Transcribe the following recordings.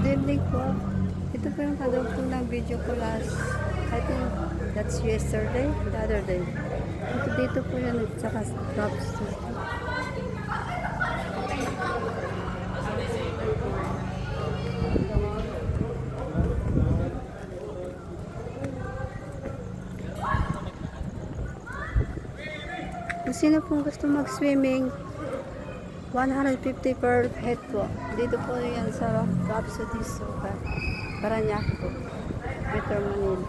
Good evening po. Ito po yung kadog po ng video ko last, I think that's yesterday, the other day. Ito dito po yan at saka drops. Kung sino pong gusto mag-swimming, 150 per head po. Dito po yan sa Rhapsody Sukat. Parañaque po. Metro Manila.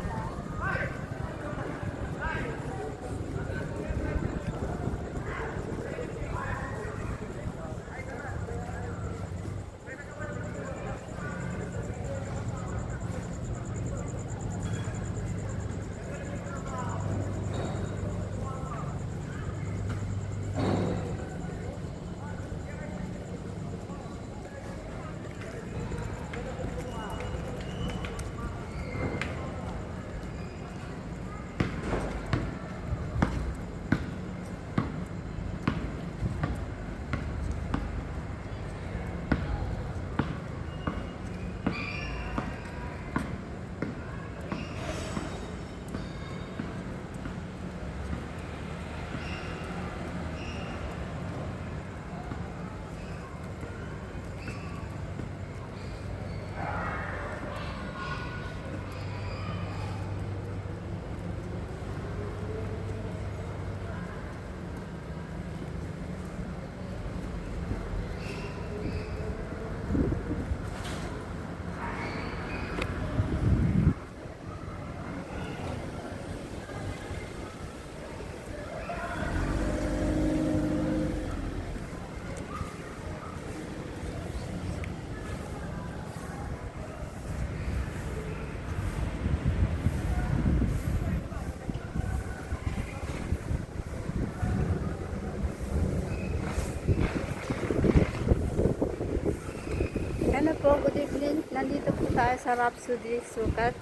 Hello po, good evening. Nandito po tayo sa Rhapsody Sukat.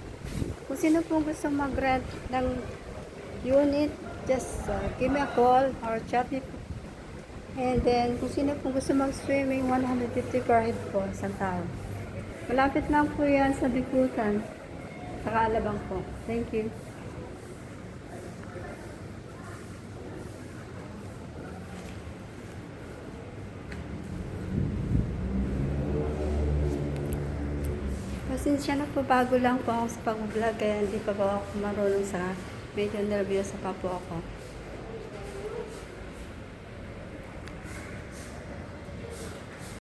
Kung sino po gusto mag-rent ng unit, just give me a call or chat me po. And then, kung sino po gusto mag-swimming, 150 per head po, isang tao. Malapit lang po yan sa Bikutan, sa Kaalabang po. Thank you. Pasensya na po, bago lang po ako sa pag-vlog, kaya hindi pa po ako marunong sa medyo nervyosa pa po ako.